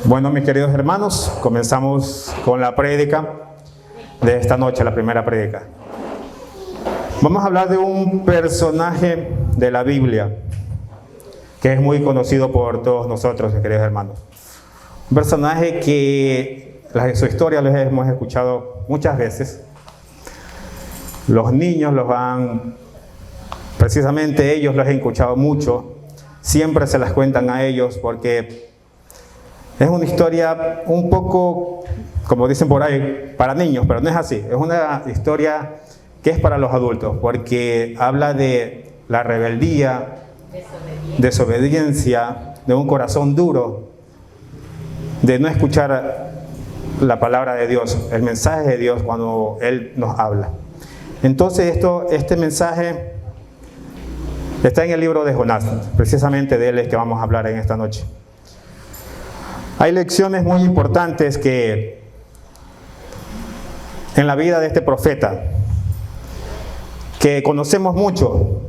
Bueno, mis queridos hermanos, comenzamos con la prédica de esta noche, la primera prédica. Vamos a hablar de un personaje de la Biblia que es muy conocido por todos nosotros, mis queridos hermanos. Un personaje que su historia los hemos escuchado muchas veces. Los niños precisamente ellos los han escuchado mucho. Siempre se las cuentan a ellos porque es una historia un poco, como dicen por ahí, para niños, pero no es así. Es una historia que es para los adultos, porque habla de la rebeldía, desobediencia, de un corazón duro, de no escuchar la palabra de Dios, el mensaje de Dios cuando Él nos habla. Entonces este mensaje está en el libro de Jonás, precisamente de él es que vamos a hablar en esta noche. Hay lecciones muy importantes que en la vida de este profeta, que conocemos mucho,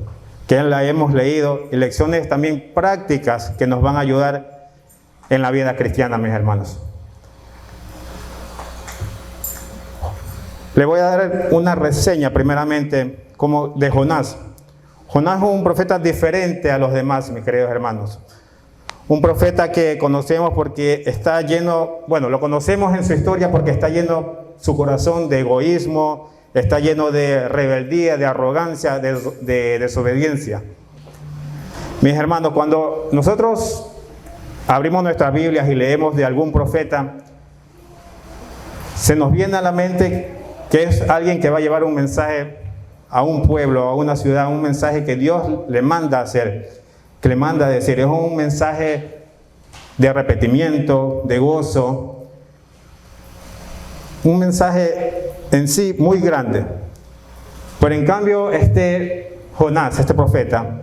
que la hemos leído, y lecciones también prácticas que nos van a ayudar en la vida cristiana, mis hermanos. Le voy a dar una reseña primeramente como de Jonás. Jonás es un profeta diferente a los demás, mis queridos hermanos. Un profeta que conocemos porque está lleno, lo conocemos en su historia porque está lleno su corazón de egoísmo, está lleno de rebeldía, de arrogancia, de desobediencia. Mis hermanos, cuando nosotros abrimos nuestras Biblias y leemos de algún profeta, se nos viene a la mente que es alguien que va a llevar un mensaje a un pueblo, a una ciudad, un mensaje que Dios le manda a hacer, que le manda a decir. Es un mensaje de arrepentimiento, de gozo, un mensaje en sí muy grande. Pero en cambio Jonás, este profeta,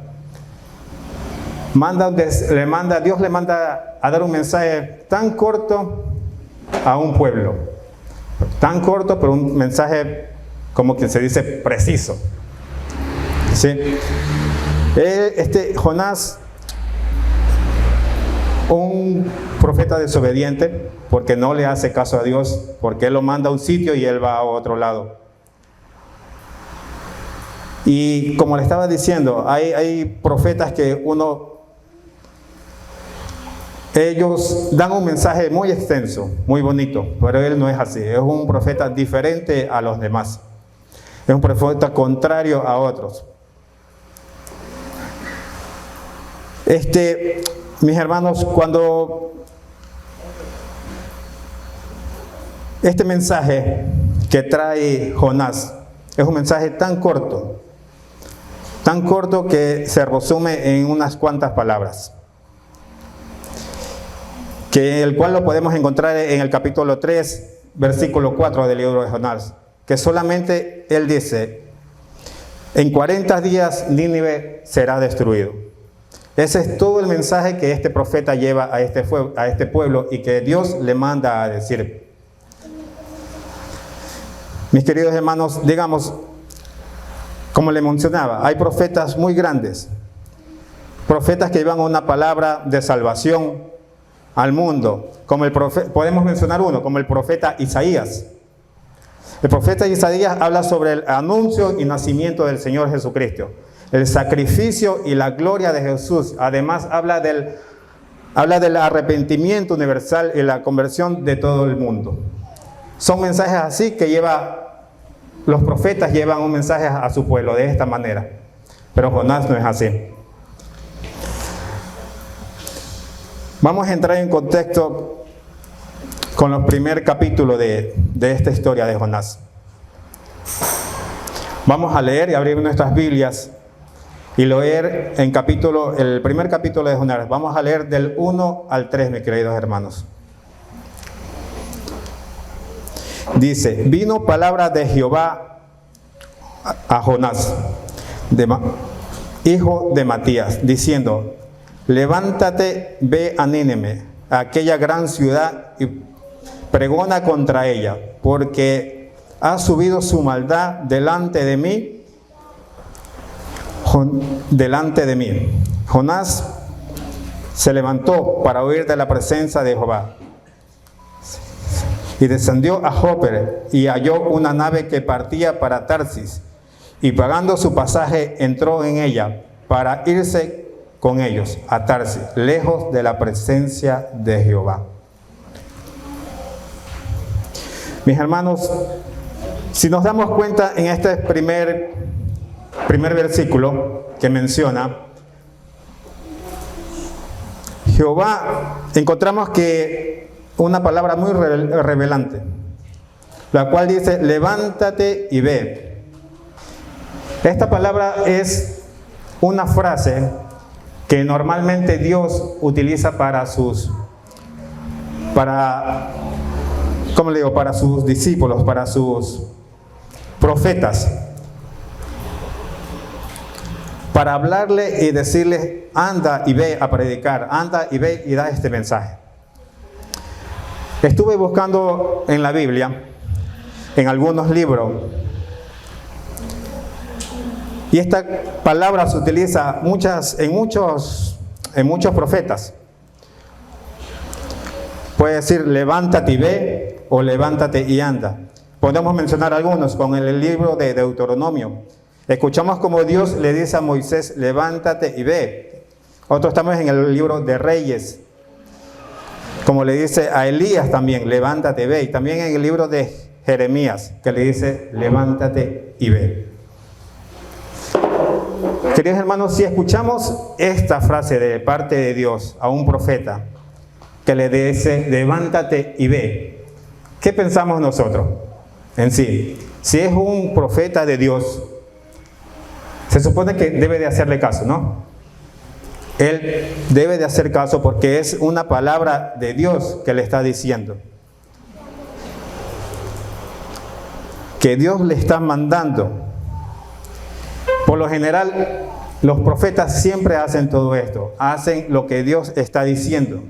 Dios le manda a dar un mensaje tan corto a un pueblo, tan corto, pero un mensaje como que se dice preciso. ¿Sí? Jonás, un profeta desobediente, porque no le hace caso a Dios, porque Él lo manda a un sitio y Él va a otro lado. Y como le estaba diciendo, hay profetas que ellos dan un mensaje muy extenso, muy bonito, pero Él no es así. Es un profeta diferente a los demás. Es un profeta contrario a otros. Mis hermanos, cuando este mensaje que trae Jonás es un mensaje tan corto que se resume en unas cuantas palabras, el cual lo podemos encontrar en el capítulo 3, versículo 4 del libro de Jonás, que solamente él dice: en 40 días Nínive será destruido. Ese es todo el mensaje que este profeta lleva a este pueblo y que Dios le manda a decir. Mis queridos hermanos, digamos, como le mencionaba, hay profetas muy grandes, profetas que llevan una palabra de salvación al mundo, como podemos mencionar uno, como el profeta Isaías. El profeta Isaías habla sobre el anuncio y nacimiento del Señor Jesucristo, el sacrificio y la gloria de Jesús. Además habla del arrepentimiento universal y la conversión de todo el mundo. Son mensajes así que los profetas llevan un mensaje a su pueblo de esta manera. Pero Jonás no es así. Vamos a entrar en contexto con el primer capítulo de esta historia de Jonás. Vamos a leer y abrir nuestras Biblias y leer el primer capítulo de Jonás. Vamos a leer del 1 al 3, mis queridos hermanos. Dice: vino palabra de Jehová a Jonás, hijo de Matías, diciendo: levántate, ve a Nínive, a aquella gran ciudad, y pregona contra ella, porque ha subido su maldad delante de mí. Jonás se levantó para huir de la presencia de Jehová Y descendió a Jope y halló una nave que partía para Tarsis, y pagando su pasaje entró en ella para irse con ellos a Tarsis, lejos de la presencia de Jehová. Mis hermanos, si nos damos cuenta en este primer versículo que menciona, Jehová, encontramos que una palabra muy revelante, la cual dice, levántate y ve. Esta palabra es una frase que normalmente Dios utiliza para sus discípulos, para sus profetas, para hablarle y decirle, anda y ve a predicar, anda y ve y da este mensaje. Estuve buscando en la Biblia, en algunos libros, y esta palabra se utiliza en muchos profetas. Puede decir levántate y ve o levántate y anda. Podemos mencionar algunos con el libro de Deuteronomio. Escuchamos como Dios le dice a Moisés, levántate y ve. Otros estamos en el libro de Reyes, como le dice a Elías también, levántate y ve. Y también en el libro de Jeremías, que le dice, levántate y ve. Queridos hermanos, si escuchamos esta frase de parte de Dios a un profeta, que le dice, levántate y ve, ¿qué pensamos nosotros en sí? Si es un profeta de Dios, se supone que debe de hacerle caso, ¿no? Él debe de hacer caso porque es una palabra de Dios que le está diciendo. Que Dios le está mandando. Por lo general, los profetas siempre hacen todo esto. Hacen lo que Dios está diciendo.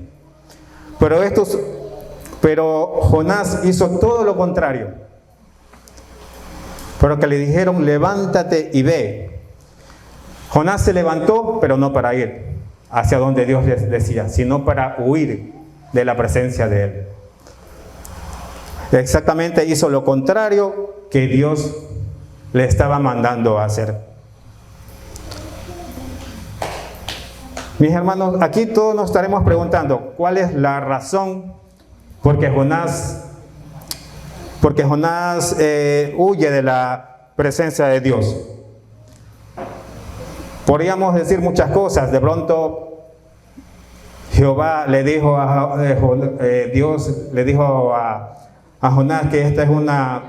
Pero Jonás hizo todo lo contrario. Pero que le dijeron, levántate y ve. Jonás se levantó, pero no para ir hacia donde Dios les decía, sino para huir de la presencia de Él. Exactamente hizo lo contrario que Dios le estaba mandando a hacer. Mis hermanos, aquí todos nos estaremos preguntando, ¿cuál es la razón por qué Jonás huye de la presencia de Dios? Podríamos decir muchas cosas. De pronto Jehová le dijo Dios le dijo a Jonás que esta es Jonás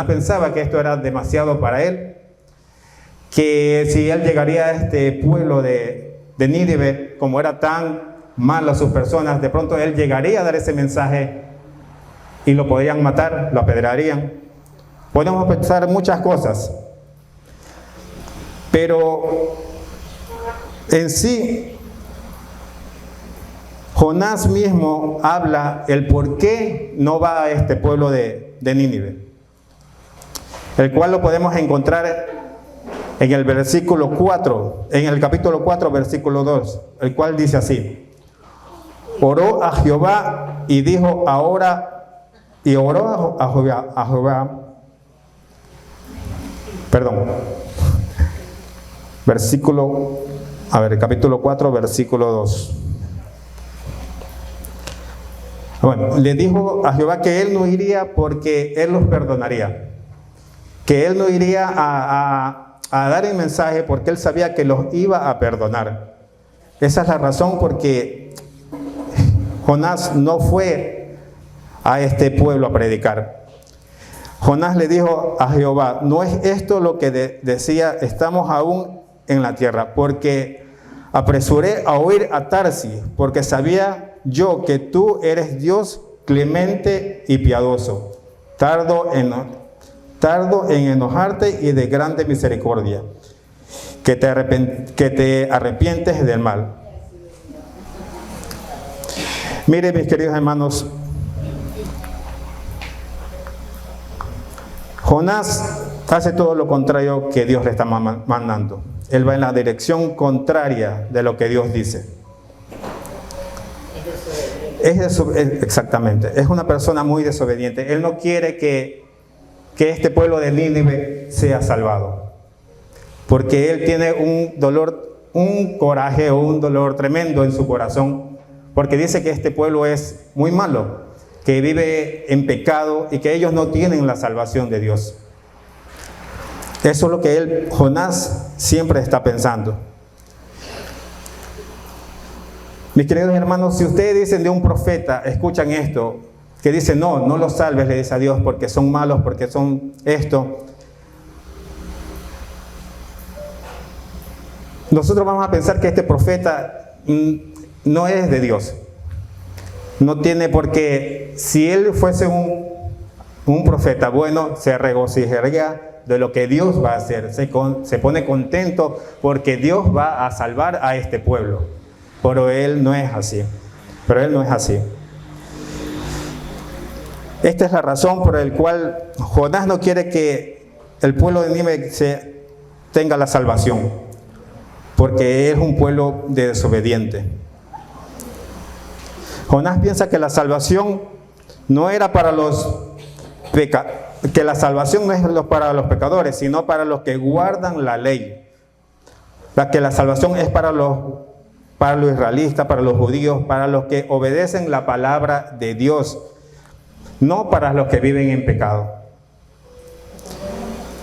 pensaba que esto era demasiado para él, que si él llegaría a este pueblo de Nínive, como era tan malo sus personas, de pronto él llegaría a dar ese mensaje y lo podrían matar, lo apedrearían. Podemos pensar muchas cosas. Pero en sí, Jonás mismo habla el por qué no va a este pueblo de Nínive, el cual lo podemos encontrar en el versículo 4, en el capítulo 4, versículo 2, el cual dice así: oró a Jehová y dijo oró a Jehová, capítulo 4, versículo 2. Bueno, le dijo a Jehová que él no iría porque él los perdonaría, que él no iría a dar el mensaje porque él sabía que los iba a perdonar. Esa es la razón porque Jonás no fue a este pueblo a predicar. Jonás le dijo a Jehová, no es esto lo que decía, estamos aún en la tierra, porque apresuré a huir a Tarsis, porque sabía yo que tú eres Dios clemente y piadoso, tardo en enojarte y de grande misericordia, que te arrepientes del mal. Mire, mis queridos hermanos, Jonás hace todo lo contrario que Dios le está mandando. Él va en la dirección contraria de lo que Dios dice. Exactamente, es una persona muy desobediente. Él no quiere que este pueblo de Nínive sea salvado, porque él tiene un dolor, un coraje o un dolor tremendo en su corazón, porque dice que este pueblo es muy malo, que vive en pecado y que ellos no tienen la salvación de Dios. Eso es lo que Jonás siempre está pensando. Mis queridos hermanos, si ustedes dicen de un profeta, escuchan esto, que dice, no los salves, le dice a Dios, porque son malos, porque son esto. Nosotros vamos a pensar que este profeta no es de Dios. No tiene por qué, si él fuese un profeta bueno, se regocijaría de lo que Dios va a hacer. Se pone contento porque Dios va a salvar a este pueblo. Pero él no es así. Esta es la razón por la cual Jonás no quiere que el pueblo de Nínive tenga la salvación, porque es un pueblo desobediente. Jonás piensa que la salvación no era para que la salvación no es para los pecadores, sino para los que guardan la ley. Que la salvación es para los israelitas, para los judíos, para los que obedecen la palabra de Dios, no para los que viven en pecado.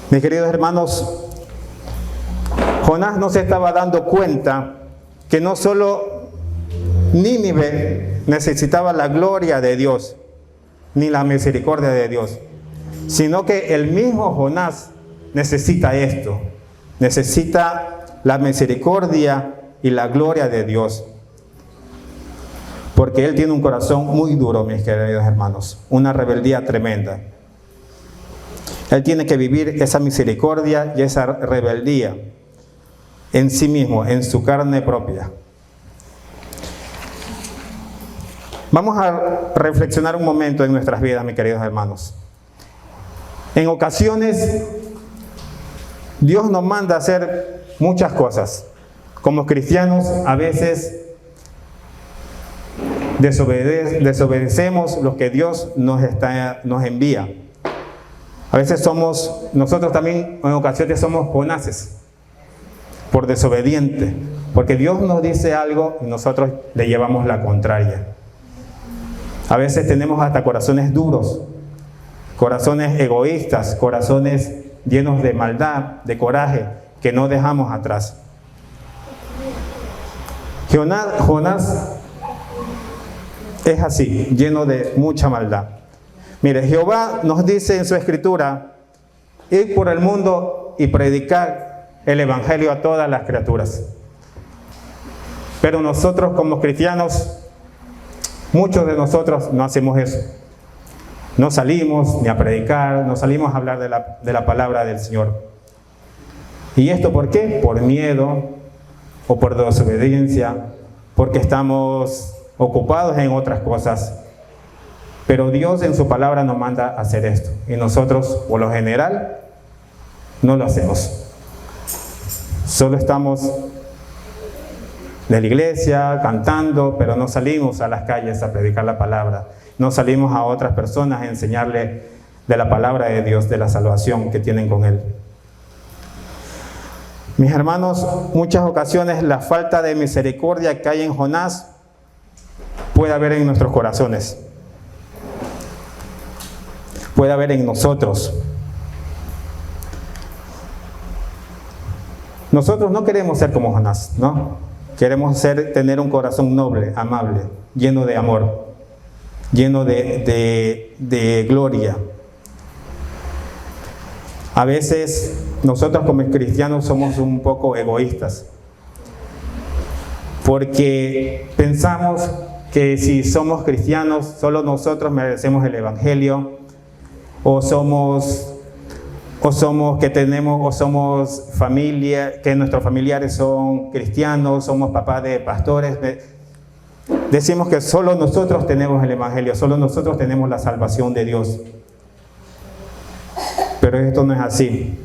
Mis queridos hermanos, Jonás no se estaba dando cuenta que no solo Nínive necesitaba la gloria de Dios, ni la misericordia de Dios, sino que el mismo Jonás necesita esto, necesita la misericordia y la gloria de Dios, porque él tiene un corazón muy duro, mis queridos hermanos, una rebeldía tremenda. Él tiene que vivir esa misericordia y esa rebeldía en sí mismo, en su carne propia. Vamos a reflexionar un momento en nuestras vidas, mis queridos hermanos. En ocasiones, Dios nos manda a hacer muchas cosas. Como cristianos, a veces desobedecemos lo que Dios nos envía. A veces nosotros también en ocasiones somos Jonases, por desobediente, porque Dios nos dice algo y nosotros le llevamos la contraria. A veces tenemos hasta corazones duros, corazones egoístas, corazones llenos de maldad, de coraje, que no dejamos atrás. Jonás es así, lleno de mucha maldad. Mire, Jehová nos dice en su escritura, ir por el mundo y predicar el evangelio a todas las criaturas. Pero nosotros como cristianos, muchos de nosotros no hacemos eso. No salimos ni a predicar, no salimos a hablar de la palabra del Señor. ¿Y esto por qué? Por miedo o por desobediencia, porque estamos ocupados en otras cosas. Pero Dios en su palabra nos manda a hacer esto. Y nosotros, por lo general, no lo hacemos. Solo estamos de la iglesia, cantando, pero no salimos a las calles a predicar la palabra. No salimos a otras personas a enseñarle de la palabra de Dios, de la salvación que tienen con Él. Mis hermanos, muchas ocasiones la falta de misericordia que hay en Jonás puede haber en nuestros corazones. Puede haber en nosotros. Nosotros no queremos ser como Jonás, ¿no? Queremos tener un corazón noble, amable, lleno de amor, lleno de gloria. A veces nosotros como cristianos somos un poco egoístas, porque pensamos que si somos cristianos, solo nosotros merecemos el evangelio, o somos familia, que nuestros familiares son cristianos, somos papás de pastores. Decimos que solo nosotros tenemos el evangelio, solo nosotros tenemos la salvación de Dios. Pero esto no es así.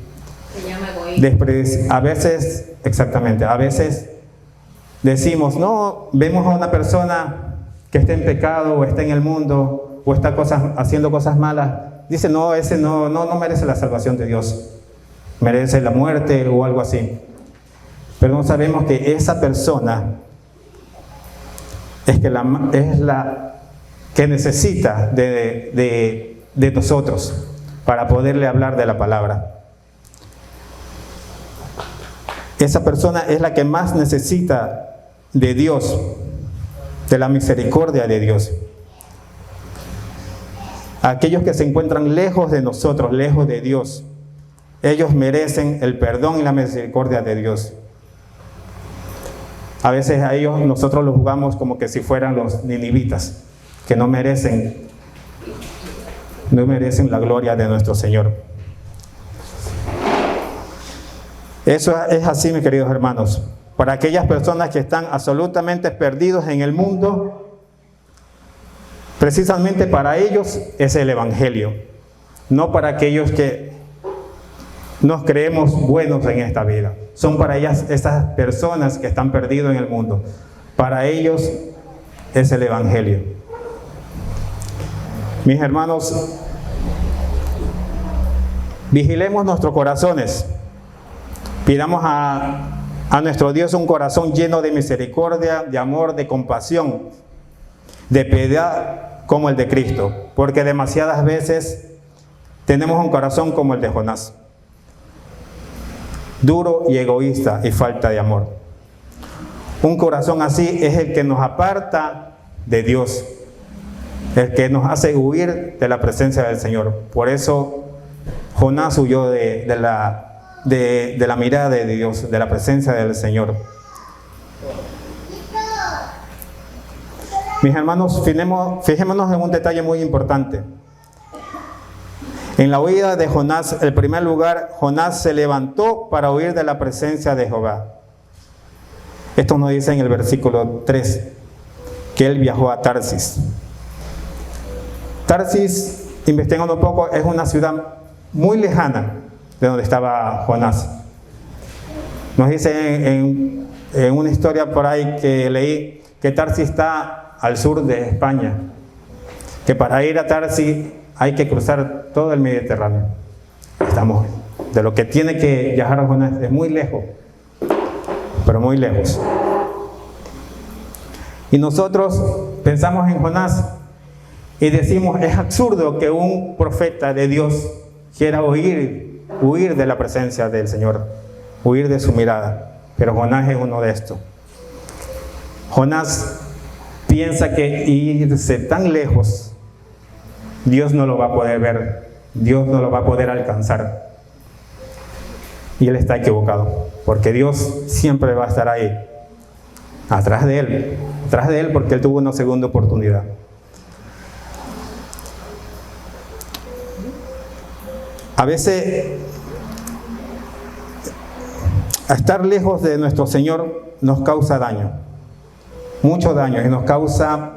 Se llama egoísmo. A veces decimos, no, vemos a una persona que está en pecado o está en el mundo o está haciendo cosas malas, dice, no, ese no merece la salvación de Dios, merece la muerte o algo así. Pero no sabemos que esa persona es la que necesita de nosotros para poderle hablar de la palabra. Esa persona es la que más necesita de Dios, de la misericordia de Dios. Aquellos que se encuentran lejos de nosotros, lejos de Dios, ellos merecen el perdón y la misericordia de Dios. A veces a ellos nosotros los juzgamos como que si fueran los ninivitas, que no merecen la gloria de nuestro Señor. Eso es así, mis queridos hermanos. Para aquellas personas que están absolutamente perdidos en el mundo, precisamente para ellos es el Evangelio, no para aquellos que nos creemos buenos en esta vida. Son para ellas, esas personas que están perdidos en el mundo. Para ellos es el Evangelio. Mis hermanos, vigilemos nuestros corazones. Pidamos a nuestro Dios un corazón lleno de misericordia, de amor, de compasión, de piedad como el de Cristo. Porque demasiadas veces tenemos un corazón como el de Jonás, duro y egoísta y falta de amor. Un corazón así es el que nos aparta de Dios, el que nos hace huir de la presencia del Señor. Por eso Jonás huyó de la mirada de Dios, de la presencia del Señor. Mis hermanos, fijémonos en un detalle muy importante. En la huida de Jonás, en primer lugar, Jonás se levantó para huir de la presencia de Jehová. Esto nos dice en el versículo 3, que él viajó a Tarsis. Tarsis, investigando un poco, es una ciudad muy lejana de donde estaba Jonás. Nos dice en una historia por ahí que leí que Tarsis está al sur de España, que para ir a Tarsis hay que cruzar todo el Mediterráneo. Estamos, de lo que tiene que viajar a Jonás es muy lejos, pero muy lejos. Y nosotros pensamos en Jonás y decimos, es absurdo que un profeta de Dios quiera huir de la presencia del Señor, huir de su mirada. Pero Jonás es uno de estos. Jonás piensa que irse tan lejos, Dios no lo va a poder ver, Dios no lo va a poder alcanzar. Y él está equivocado, porque Dios siempre va a estar ahí, atrás de él, porque él tuvo una segunda oportunidad. A veces, estar lejos de nuestro Señor nos causa daño, mucho daño, y nos causa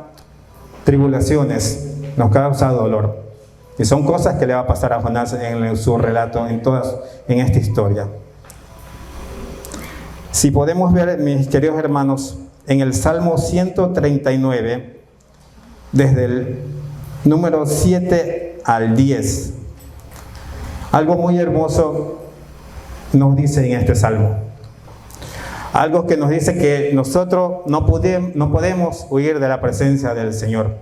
tribulaciones, nos causa dolor. Y son cosas que le va a pasar a Jonás en su relato, en esta historia. Si podemos ver, mis queridos hermanos, en el Salmo 139, desde el número 7 al 10, algo muy hermoso nos dice en este Salmo. Algo que nos dice que nosotros no podemos huir de la presencia del Señor.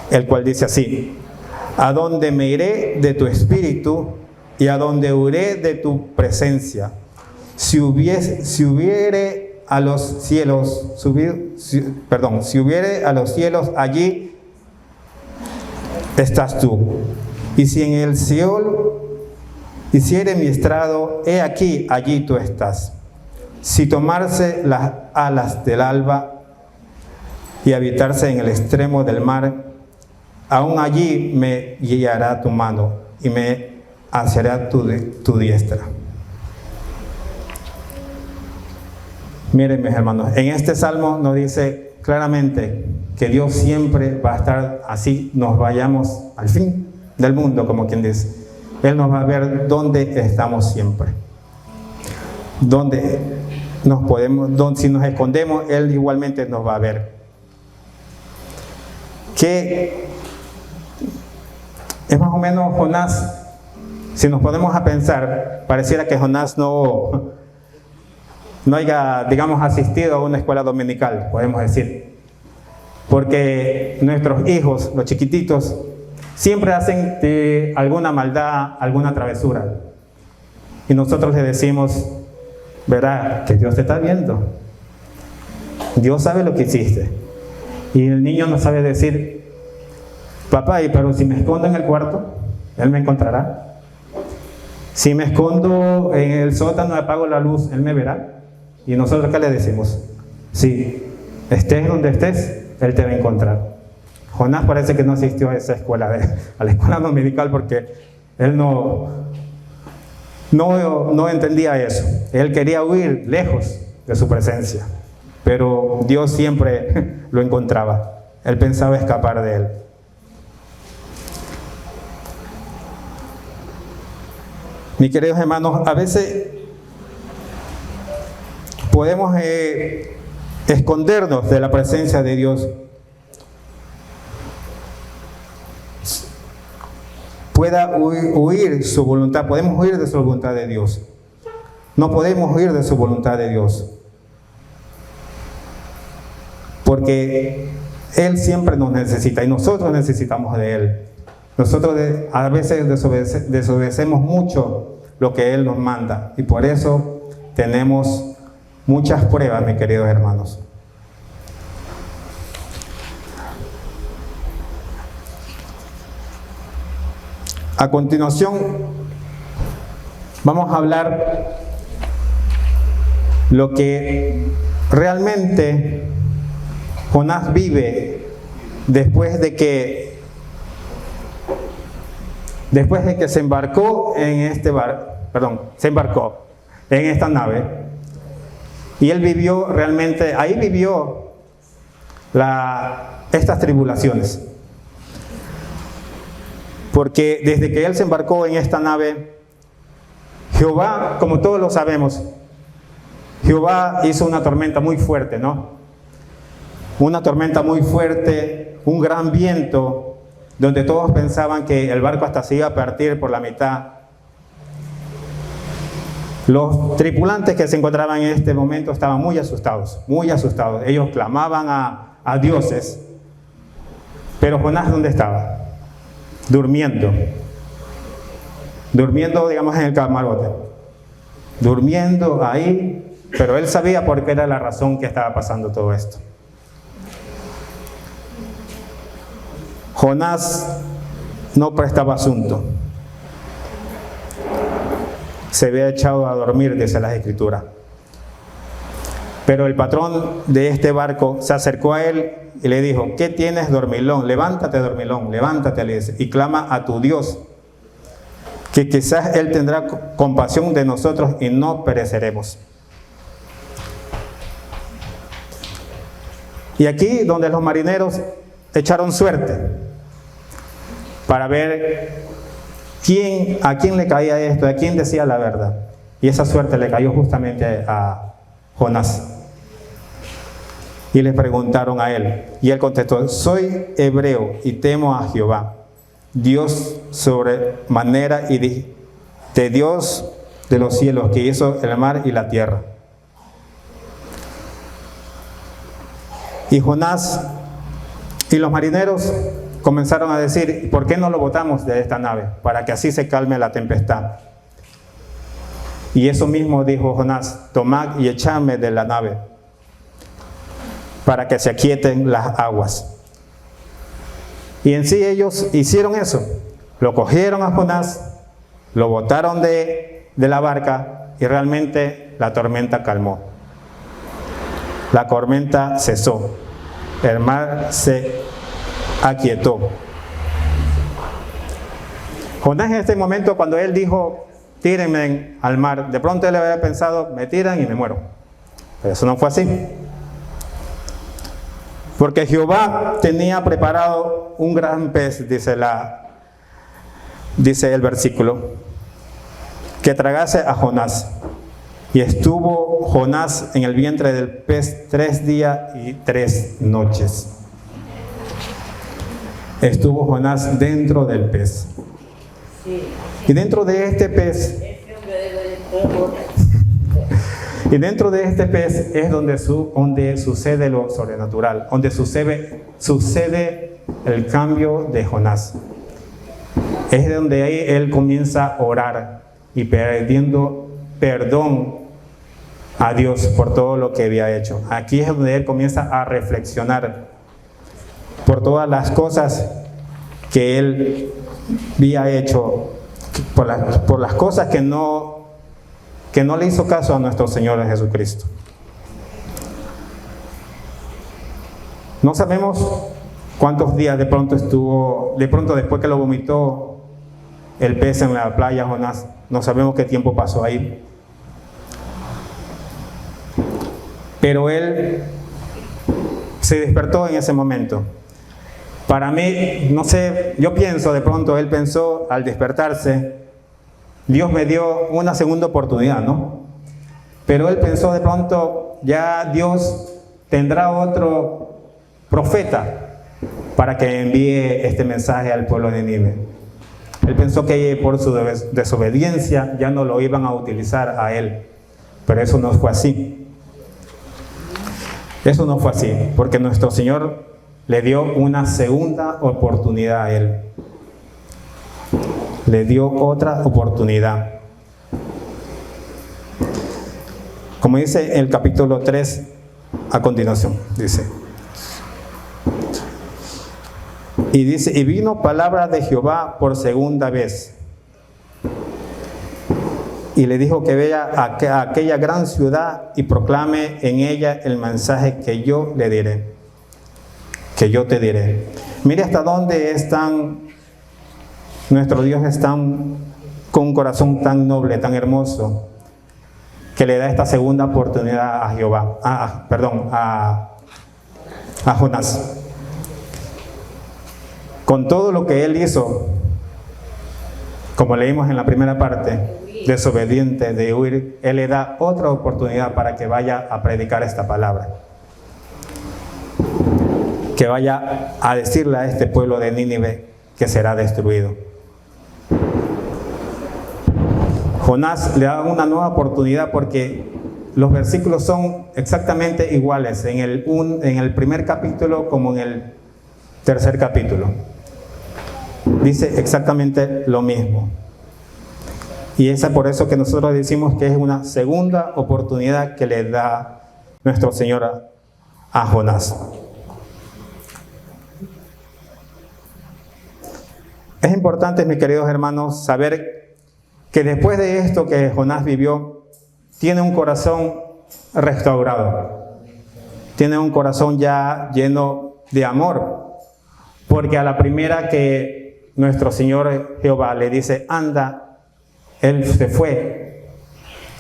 El cual dice así: ¿a dónde me iré de tu espíritu y a dónde huiré de tu presencia? Si hubiere a los cielos, si hubiere a los cielos, allí estás tú. Y si en el Seol hiciere mi estrado, he aquí, allí tú estás. Si tomarse las alas del alba y habitarse en el extremo del mar, aún allí me guiará tu mano y me asirá tu diestra. Miren, mis hermanos, en este salmo nos dice claramente que Dios siempre va a estar así, nos vayamos al fin del mundo, como quien dice. Él nos va a ver dónde estamos siempre. Si nos escondemos, Él igualmente nos va a ver. que es más o menos Jonás, si nos ponemos a pensar, pareciera que Jonás no haya, digamos, asistido a una escuela dominical, podemos decir. Porque nuestros hijos, los chiquititos, siempre hacen alguna maldad, alguna travesura. Y nosotros les decimos, verá, que Dios te está viendo. Dios sabe lo que hiciste. Y el niño no sabe decir, papá, pero si me escondo en el cuarto, Él me encontrará. Si me escondo en el sótano y apago la luz, Él me verá. Y nosotros, ¿qué le decimos? Sí, estés donde estés, Él te va a encontrar. Jonás parece que no asistió a esa escuela, a la escuela dominical, porque él no entendía eso. Él quería huir lejos de su presencia, pero Dios siempre lo encontraba. Él pensaba escapar de él. Mis queridos hermanos, a veces podemos escondernos de la presencia de Dios. Pueda huir su voluntad, podemos huir de su voluntad de Dios. No podemos huir de su voluntad de Dios, porque Él siempre nos necesita y nosotros necesitamos de Él. Nosotros a veces desobedecemos mucho lo que Él nos manda, y por eso tenemos muchas pruebas, mis queridos hermanos. A continuación, vamos a hablar lo que realmente Jonás vive después de que se embarcó en esta nave, y él vivió realmente, ahí vivió estas tribulaciones. Porque desde que él se embarcó en esta nave, Jehová, como todos lo sabemos, Jehová hizo una tormenta muy fuerte, ¿no? Una tormenta muy fuerte, un gran viento, donde todos pensaban que el barco hasta se iba a partir por la mitad. Los tripulantes que se encontraban en este momento estaban muy asustados, muy asustados. Ellos clamaban a dioses. Pero Jonás, ¿dónde estaba? Durmiendo, digamos, en el camarote, durmiendo ahí, pero él sabía por qué era la razón que estaba pasando todo esto. Jonás no prestaba asunto, se había echado a dormir, dice las Escrituras. Pero el patrón de este barco se acercó a él y le dijo, ¿qué tienes, dormilón? Levántate, dormilón, levántate, le dice, y clama a tu Dios, que quizás Él tendrá compasión de nosotros y no pereceremos. Y aquí donde los marineros echaron suerte para ver a quién le caía esto, a quién decía la verdad. Y esa suerte le cayó justamente a Jonás. Y le preguntaron a él, y él contestó, soy hebreo y temo a Jehová, Dios sobremanera y de Dios de los cielos, que hizo el mar y la tierra. Y Jonás y los marineros comenzaron a decir, ¿por qué no lo botamos de esta nave? Para que así se calme la tempestad. Y eso mismo dijo Jonás, tomad y echadme de la nave, para que se aquieten las aguas. Y en sí ellos hicieron eso. Lo cogieron a Jonás, lo botaron de la barca, y realmente la tormenta calmó. La tormenta cesó. El mar se aquietó. Jonás, en este momento, cuando él dijo, tírenme al mar, de pronto él había pensado, me tiran y me muero. Pero eso no fue así. Porque Jehová tenía preparado un gran pez, dice el versículo, que tragase a Jonás. Y estuvo Jonás en el vientre del pez 3 días y 3 noches. estuvo Jonás dentro del pez. Y dentro de este pez, es donde sucede lo sobrenatural, donde sucede el cambio de Jonás. Es donde ahí él comienza a orar y pidiendo perdón a Dios por todo lo que había hecho. Aquí es donde él comienza a reflexionar por todas las cosas que él había hecho, por las cosas que no le hizo caso a nuestro Señor Jesucristo. No sabemos cuántos días de pronto después que lo vomitó el pez en la playa Jonás, no sabemos qué tiempo pasó ahí. Pero él se despertó en ese momento. Para mí, no sé, yo pienso de pronto, él pensó al despertarse, Dios me dio una segunda oportunidad, ¿no? Pero él pensó de pronto, ya Dios tendrá otro profeta para que envíe este mensaje al pueblo de Nínive. Él pensó que por su desobediencia ya no lo iban a utilizar a él, pero eso no fue así. Eso no fue así, porque nuestro Señor le dio una segunda oportunidad a él. Le dio otra oportunidad. Como dice el capítulo 3 a continuación, dice. Y dice, y vino palabra de Jehová por segunda vez. Y le dijo que vaya a aquella gran ciudad y proclame en ella el mensaje que yo le diré. Que yo te diré. Mire hasta dónde nuestro Dios es con un corazón tan noble, tan hermoso, que le da esta segunda oportunidad a Jonás. Con todo lo que él hizo, como leímos en la primera parte, desobediente, de huir, él le da otra oportunidad para que vaya a predicar esta palabra. Que vaya a decirle a este pueblo de Nínive que será destruido. Jonás le da una nueva oportunidad porque los versículos son exactamente iguales en el primer capítulo como en el tercer capítulo. Dice exactamente lo mismo. Y es por eso que nosotros decimos que es una segunda oportunidad que le da nuestro Señor a Jonás. Es importante, mis queridos hermanos, saber que después de esto que Jonás vivió, tiene un corazón restaurado. Tiene un corazón ya lleno de amor. Porque a la primera que nuestro Señor Jehová le dice, anda, él se fue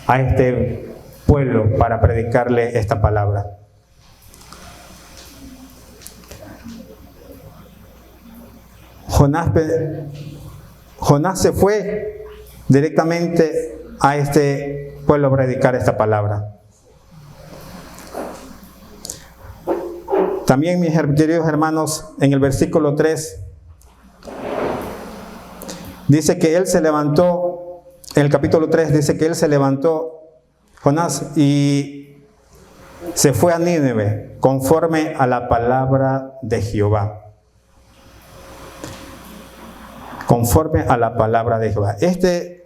a este pueblo para predicarle esta palabra. Jonás se fue directamente a este pueblo a predicar esta palabra. También, mis queridos hermanos, en el versículo 3, dice que él se levantó, en el capítulo 3 dice que él se levantó, Jonás, y se fue a Nínive, conforme a la palabra de Jehová. Conforme a la palabra de Jehová. Este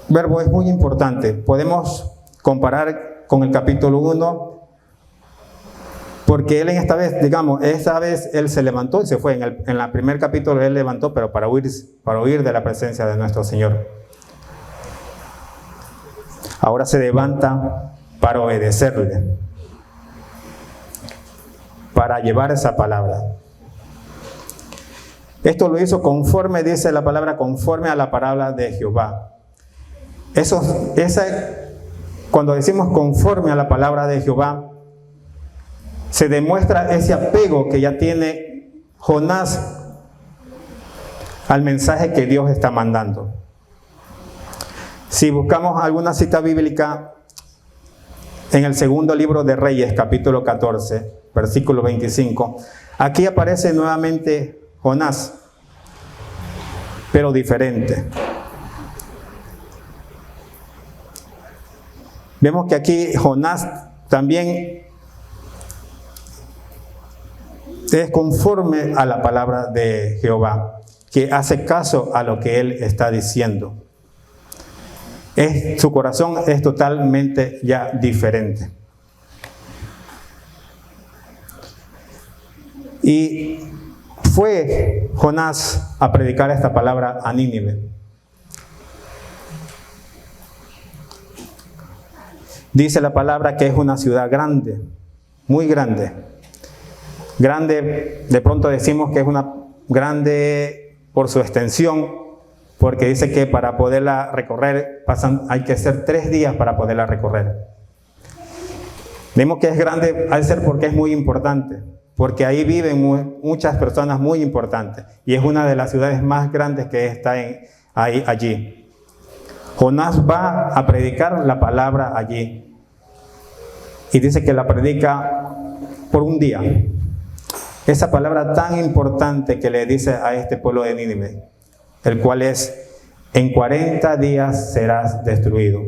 verbo es muy importante. Podemos comparar con el capítulo 1, porque él esta vez él se levantó y se fue. En el primer capítulo él levantó, pero para huir de la presencia de nuestro Señor. Ahora se levanta para obedecerle, para llevar esa palabra. Esto lo hizo conforme, dice la palabra, conforme a la palabra de Jehová. Cuando decimos conforme a la palabra de Jehová, se demuestra ese apego que ya tiene Jonás al mensaje que Dios está mandando. Si buscamos alguna cita bíblica en el segundo libro de Reyes, capítulo 14, versículo 25. Aquí aparece nuevamente Jonás, pero diferente. Vemos que aquí Jonás también es conforme a la palabra de Jehová, que hace caso a lo que él está diciendo. Su corazón es totalmente ya diferente. Y fue Jonás a predicar esta palabra a Nínive. Dice la palabra que es una ciudad grande, muy grande. Grande, de pronto decimos que es una grande por su extensión, porque dice que para poderla recorrer hay que hacer 3 días para poderla recorrer. Vemos que es grande al ser porque es muy importante, porque ahí viven muchas personas muy importantes y es una de las ciudades más grandes que está allí. Jonás va a predicar la palabra allí y dice que la predica por un día. Esa palabra tan importante que le dice a este pueblo de Nínive, el cual es: en 40 días serás destruido.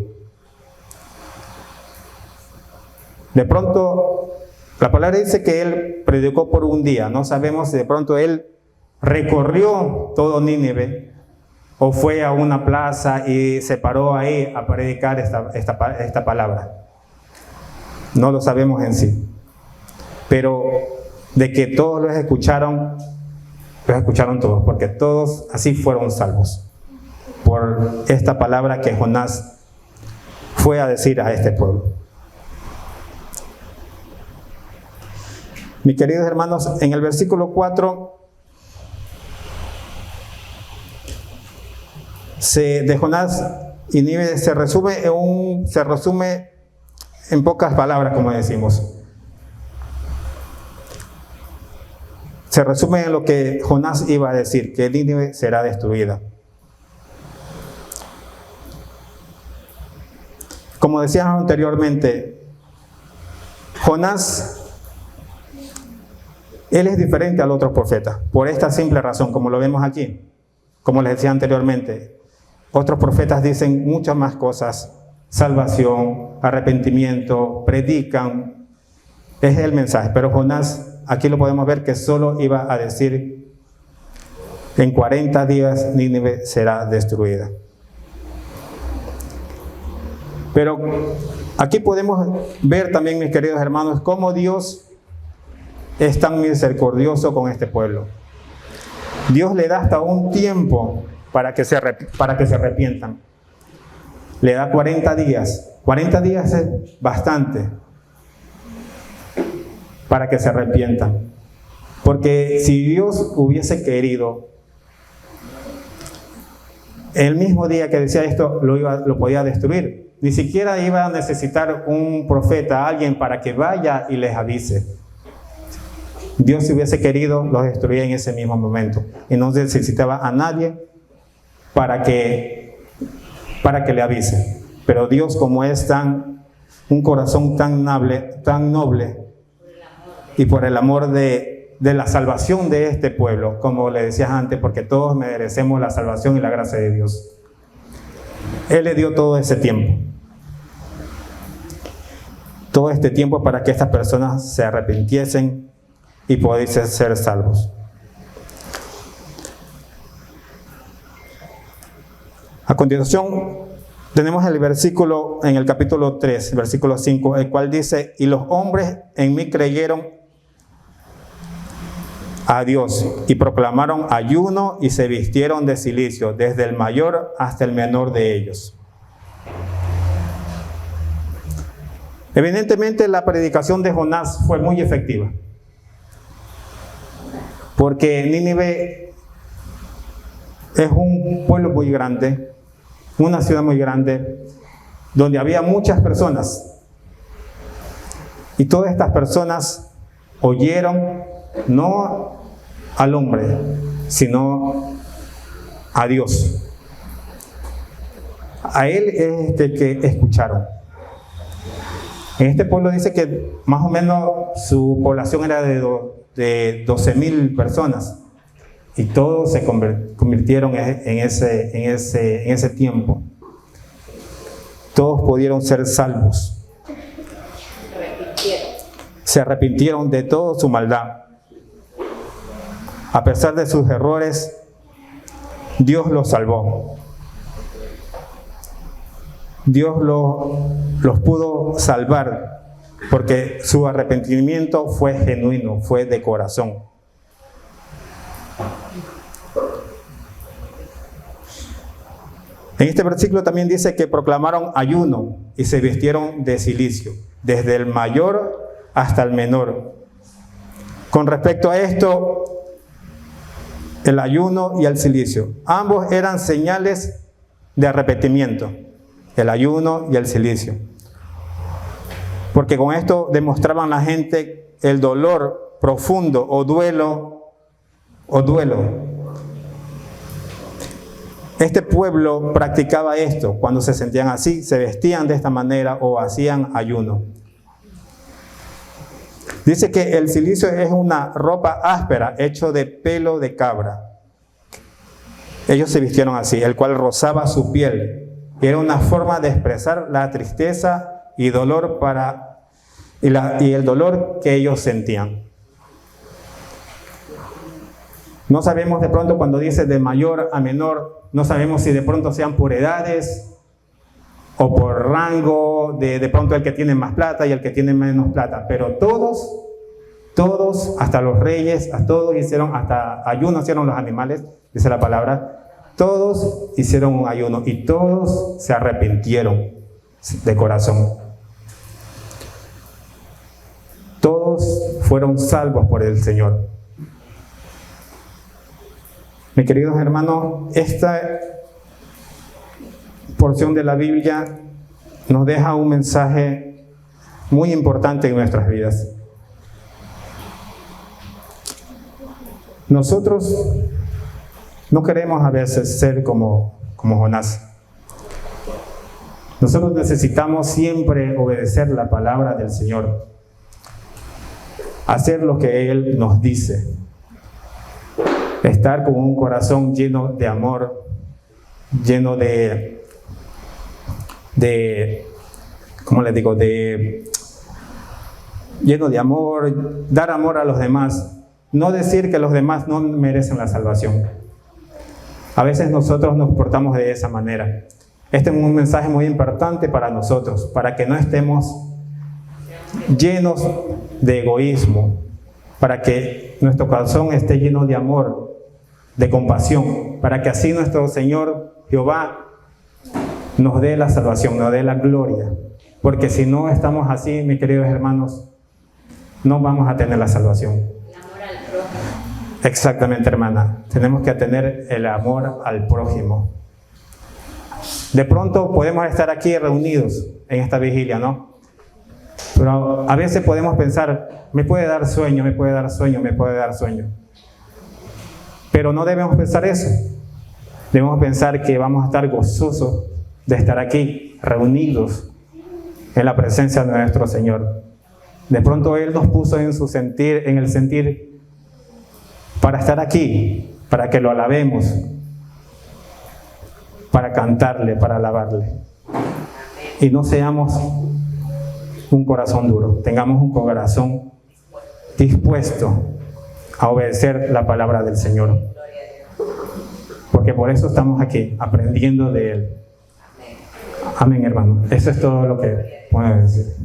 De pronto, la palabra dice que él predicó por un día. No sabemos si de pronto él recorrió todo Nínive o fue a una plaza y se paró ahí a predicar esta palabra. No lo sabemos en sí. Pero de que todos los escucharon todos, porque todos así fueron salvos por esta palabra que Jonás fue a decir a este pueblo. Mis queridos hermanos, en el versículo 4 de Jonás y Nínive se resume en pocas palabras, como decimos. Se resume en lo que Jonás iba a decir, que Nínive será destruida. Como decíamos anteriormente, Jonás, él es diferente al otro profeta, por esta simple razón, como lo vemos aquí. Como les decía anteriormente, otros profetas dicen muchas más cosas: salvación, arrepentimiento, predican. Es el mensaje, pero Jonás, aquí lo podemos ver que solo iba a decir: en 40 días Nínive será destruida. Pero aquí podemos ver también, mis queridos hermanos, cómo Dios es tan misericordioso con este pueblo. Dios le da hasta un tiempo para que se arrepientan. Le da 40 días. 40 días es bastante para que se arrepientan. Porque si Dios hubiese querido, el mismo día que decía esto, lo podía destruir. Ni siquiera iba a necesitar un profeta, alguien para que vaya y les avise. Dios, si hubiese querido, los destruía en ese mismo momento. Y no necesitaba a nadie para que le avise. Pero Dios, como es un corazón tan noble, y por el amor de la salvación de este pueblo, como le decías antes, porque todos merecemos la salvación y la gracia de Dios, Él le dio todo ese tiempo. Todo este tiempo para que estas personas se arrepintiesen y pudiesen ser salvos. A continuación, tenemos el versículo en el capítulo 3, versículo 5, el cual dice: y los hombres en mí creyeron a Dios y proclamaron ayuno y se vistieron de cilicio, desde el mayor hasta el menor de ellos. Evidentemente, la predicación de Jonás fue muy efectiva, porque Nínive es un pueblo muy grande, una ciudad muy grande, donde había muchas personas. Y todas estas personas oyeron no al hombre, sino a Dios. A Él es que escucharon. En este pueblo dice que más o menos su población era de 12.000 personas. Y todos se convirtieron en ese tiempo. Todos pudieron ser salvos. Se arrepintieron de toda su maldad. A pesar de sus errores, Dios los salvó. Dios los pudo salvar porque su arrepentimiento fue genuino, fue de corazón. En este versículo también dice que proclamaron ayuno y se vistieron de cilicio, desde el mayor hasta el menor. Con respecto a esto, el ayuno y el cilicio, ambos eran señales de arrepentimiento, el ayuno y el cilicio. Porque con esto demostraban la gente el dolor profundo o duelo. Este pueblo practicaba esto, cuando se sentían así, se vestían de esta manera o hacían ayuno. Dice que el cilicio es una ropa áspera, hecho de pelo de cabra. Ellos se vistieron así, el cual rozaba su piel. Y era una forma de expresar la tristeza y dolor y el dolor que ellos sentían. No sabemos de pronto cuando dice de mayor a menor, no sabemos si de pronto sean por edades o por rango, de pronto el que tiene más plata y el que tiene menos plata. Pero todos, hasta los reyes, hasta ayuno hicieron los animales, dice la palabra. Todos hicieron un ayuno y todos se arrepintieron de corazón. Todos fueron salvos por el Señor. Mis queridos hermanos, esta porción de la Biblia nos deja un mensaje muy importante en nuestras vidas. Nosotros no queremos a veces ser como Jonás. Nosotros necesitamos siempre obedecer la palabra del Señor, hacer lo que Él nos dice. Estar con un corazón lleno de amor, lleno lleno de amor, dar amor a los demás. No decir que los demás no merecen la salvación. A veces nosotros nos portamos de esa manera. Este es un mensaje muy importante para nosotros, para que no estemos llenos de egoísmo, para que nuestro corazón esté lleno de amor, de compasión, para que así nuestro Señor Jehová nos dé la salvación, nos dé la gloria. Porque si no estamos así, mis queridos hermanos, no vamos a tener la salvación. El amor al prójimo. Exactamente, hermana. Tenemos que tener el amor al prójimo. De pronto podemos estar aquí reunidos en esta vigilia, ¿no? Pero a veces podemos pensar, me puede dar sueño. Pero no debemos pensar eso. Debemos pensar que vamos a estar gozosos de estar aquí, reunidos en la presencia de nuestro Señor. De pronto Él nos puso en el sentir para estar aquí, para que lo alabemos, para cantarle, para alabarle. Y no seamos un corazón duro, tengamos un corazón dispuesto a obedecer la palabra del Señor. Porque por eso estamos aquí, aprendiendo de Él. Amén, hermano. Eso es todo lo que puedo decir.